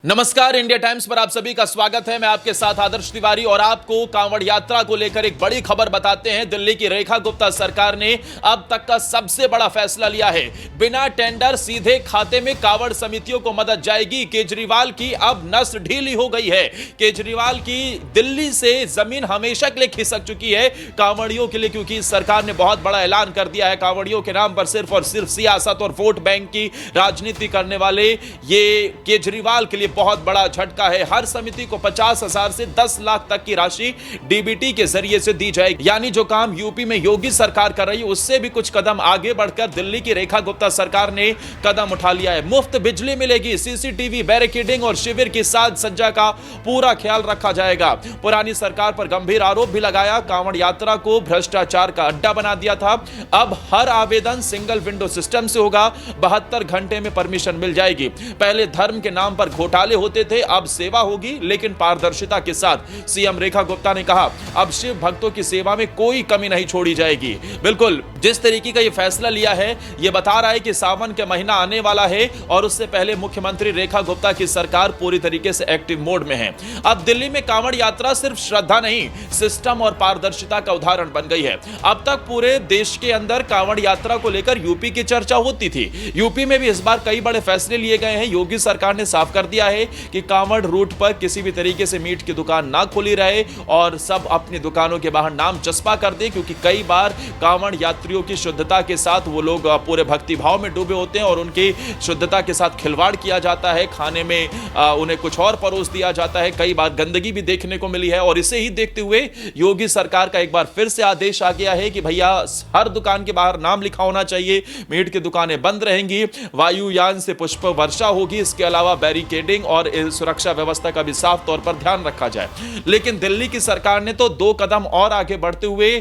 नमस्कार, India times पर आप सभी का स्वागत है। मैं आपके साथ आदर्श तिवारी और आपको कांवड़ यात्रा को लेकर एक बड़ी खबर बताते हैं। दिल्ली की रेखा गुप्ता सरकार ने अब तक का सबसे बड़ा फैसला लिया है। बिना टेंडर सीधे खाते में कांवड़ समितियों को मदद जाएगी। केजरीवाल की अब नस ढीली हो गई है। केजरीवाल की दिल्ली से जमीन हमेशा के लिए खिसक चुकी है कांवड़ियों के लिए, क्योंकि सरकार ने बहुत बड़ा ऐलान कर दिया है। कांवड़ियों के नाम पर सिर्फ और सिर्फ सियासत और वोट बैंक की राजनीति करने वाले ये केजरीवाल के लिए बहुत बड़ा झटका है। हर समिति को 50,000 से 10 लाख तक की राशि डीबीटी के जरिए से दी जाएगी। यानी जो काम यूपी में योगी सरकार कर रही है उससे भी कुछ कदम आगे बढ़कर दिल्ली की रेखा गुप्ता सरकार ने कदम उठा लिया है। मुफ्त बिजली मिलेगी, सीसीटीवी, बैरिकेडिंग और शिविर की साज सज्जा का पूरा ख्याल रखा जाएगा। पुरानी सरकार पर गंभीर आरोप भी लगाया, कांवड़ यात्रा को भ्रष्टाचार का अड्डा बना दिया था। अब हर आवेदन सिंगल विंडो सिस्टम से होगा। 72 घंटे में परमिशन मिल जाएगी। पहले धर्म के नाम पर घोटाले होते थे, अब सेवा होगी, लेकिन पारदर्शिता के साथ। सीएम रेखा गुप्ता ने कहा, अब शिव भक्तों की सेवा में कोई कमी नहीं छोड़ी जाएगी। बिल्कुल जिस तरीके का यह फैसला लिया है, यह बता रहा है कि सावन के महीना आने वाला है और उससे पहले मुख्यमंत्री रेखा गुप्ता की सरकार पूरी तरीके से एक्टिव मोड में है। अब दिल्ली में कांवड़ यात्रा सिर्फ श्रद्धा नहीं, सिस्टम और पारदर्शिता का उदाहरण बन गई है। अब तक पूरे देश के अंदर कांवड़ यात्रा को लेकर यूपी की चर्चा होती थी। यूपी में भी इस बार कई बड़े फैसले लिए गए हैं। योगी सरकार ने साफ कर दिया है कि कांवड़ रूट पर किसी भी तरीके से मीट की दुकान ना खुली रहे और सब अपनी दुकानों के बाहर नाम चस्पा कर दे, क्योंकि कई बार कांवड़ यात्रियों की शुद्धता के साथ वो लोग पूरे भक्ति भाव में डूबे होते हैं और उनकी शुद्धता के साथ खिलवाड़ किया जाता है। खाने में उन्हें कुछ और परोस दिया जाता है। कई बार गंदगी भी देखने को मिली है और इसे ही देखते हुए योगी सरकार का एक बार फिर से आदेश आ गया है कि भैया हर दुकान के बाहर नाम लिखा होना चाहिए। मीट की दुकानें बंद रहेंगी, वायुयान से पुष्प वर्षा होगी। इसके अलावा बैरिकेडिंग और सुरक्षा व्यवस्था का भी साफ तौर पर ध्यान रखा जाए। लेकिन दिल्ली की सरकार ने तो 2 कदम और आगे बढ़ते हुए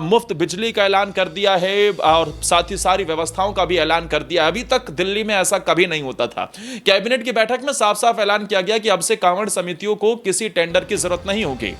मुफ्त बिजली का ऐलान कर दिया है और साथ ही सारी व्यवस्थाओं का भी ऐलान कर दिया। अभी तक दिल्ली में ऐसा कभी नहीं होता था। कैबिनेट की बैठक में साफ साफ ऐलान किया गया कि अब से कांवड़ समितियों को किसी टेंडर की जरूरत नहीं होगी।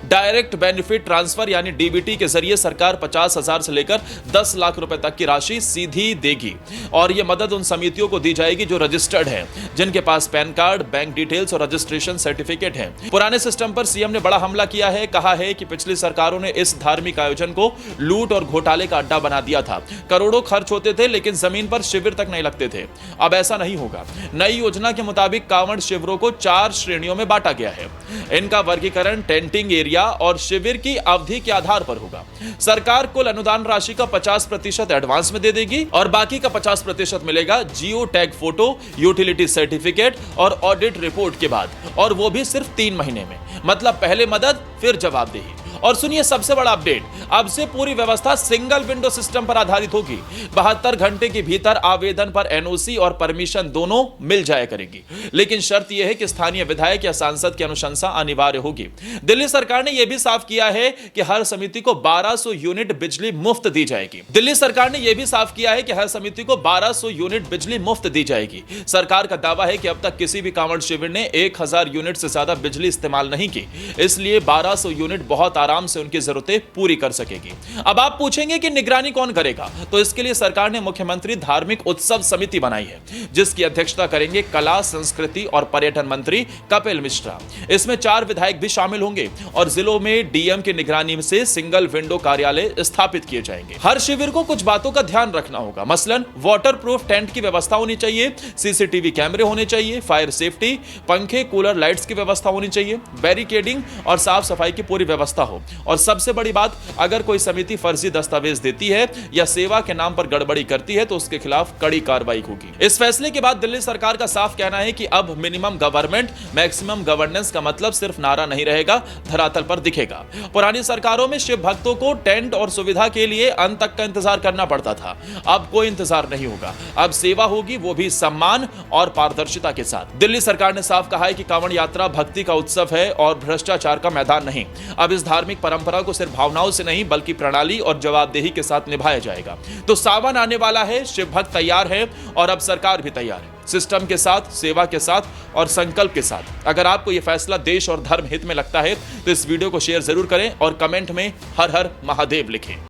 डायरेक्ट बेनिफिट ट्रांसफर यानी डीबीटी के जरिए सरकार 50,000 से लेकर 10 लाख रुपए तक की राशि सीधी देगी और यह मदद उन समितियों को दी जाएगी जो रजिस्टर्ड हैं, जिनके पास पैन कार्ड, बैंक डिटेल्स और रजिस्ट्रेशन सर्टिफिकेट है। पुराने सिस्टम पर सीएम ने बड़ा हमला किया है। कहा है कि पिछली सरकारों ने इस धार्मिक आयोजन को लूट और घोटाले का अड्डा बना दिया था। करोड़ों खर्च होते थे लेकिन जमीन पर शिविर तक नहीं लगते थे। अब ऐसा नहीं होगा। नई योजना के मुताबिक कांवड़ शिविरों को 4 श्रेणियों में बांटा गया है। इनका वर्गीकरण टेंटिंग एरिया और शिविर की अवधि के आधार पर होगा। सरकार कुल अनुदान राशि का 50% एडवांस में दे देगी और बाकी का 50% मिलेगा geo tag photo, utility certificate और ऑडिट रिपोर्ट के बाद, और वो भी सिर्फ 3 महीने में। मतलब पहले मदद फिर जवाबदेही। और सुनिए सबसे बड़ा अपडेट, अब से पूरी व्यवस्था सिंगल विंडो सिस्टम पर आधारित होगी। 72 घंटे के भीतर आवेदन पर एनओसी और परमिशन दोनों मिल जाया करेगी। लेकिन शर्त यह है कि स्थानीय विधायक या सांसद की अनुशंसा अनिवार्य होगी। दिल्ली सरकार ने यह भी साफ किया है कि हर समिति को 1200 यूनिट बिजली मुफ्त दी जाएगी। दिल्ली सरकार ने यह भी साफ किया है कि हर समिति को 1200 यूनिट बिजली मुफ्त दी जाएगी। सरकार का दावा है कि अब तक किसी भी कांवड़ शिविर ने 1000 यूनिट से ज्यादा बिजली इस्तेमाल नहीं की, इसलिए 1200 यूनिट बहुत आराम से उनकी जरूरतें पूरी कर सकेगी। अब आप पूछेंगे कि निगरानी कौन करेगा, तो इसके लिए सरकार ने मुख्यमंत्री धार्मिक उत्सव समिति बनाई है, जिसकी अध्यक्षता करेंगे कला, संस्कृति और पर्यटन मंत्री कपिल मिश्रा। इसमें 4 विधायक भी शामिल होंगे और जिलों में डीएम की निगरानी से सिंगल विंडो कार्यालय स्थापित किए जाएंगे। हर शिविर को कुछ बातों का ध्यान रखना होगा। मसलन वाटरप्रूफ टेंट की व्यवस्था होनी चाहिए, सीसीटीवी कैमरे होने चाहिए, फायर सेफ्टी, पंखे, कूलर, लाइट्स की व्यवस्था होनी चाहिए, बैरिकेडिंग और साफ सफाई की पूरी व्यवस्था हो। और सबसे बड़ी बात, अगर कोई समिति फर्जी दस्तावेज देती है या सेवा के नाम पर गड़बड़ी करती है तो उसके खिलाफ कड़ी कार्रवाई होगी। इस फैसले के बाद दिल्ली सरकार का साफ कहना है कि अब मिनिमम गवर्नमेंट मैक्सिमम गवर्नेंस का मतलब सिर्फ नारा नहीं रहेगा, धरातल पर दिखेगा। पुरानी सरकारों में शिव भक्तों को टेंट और सुविधा के लिए अंत तक का इंतजार करना पड़ता था। अब कोई इंतजार नहीं होगा। अब सेवा होगी, वो भी सम्मान और पारदर्शिता के साथ। दिल्ली सरकार ने साफ कहा है कि कांवड़ यात्रा भक्ति का उत्सव है और भ्रष्टाचार का मैदान नहीं। अब इस धार्मिक परंपरा को सिर्फ भावनाओं से नहीं बल्कि प्रणाली और जवाबदेही के साथ निभाया जाएगा। तो सावन आने वाला है, शिव भक्त तैयार है और अब सरकार भी तैयार है, सिस्टम के साथ, सेवा के साथ और संकल्प के साथ। अगर आपको यह फैसला देश और धर्म हित में लगता है तो इस वीडियो को शेयर जरूर करें और कमेंट में हर हर महादेव लिखें।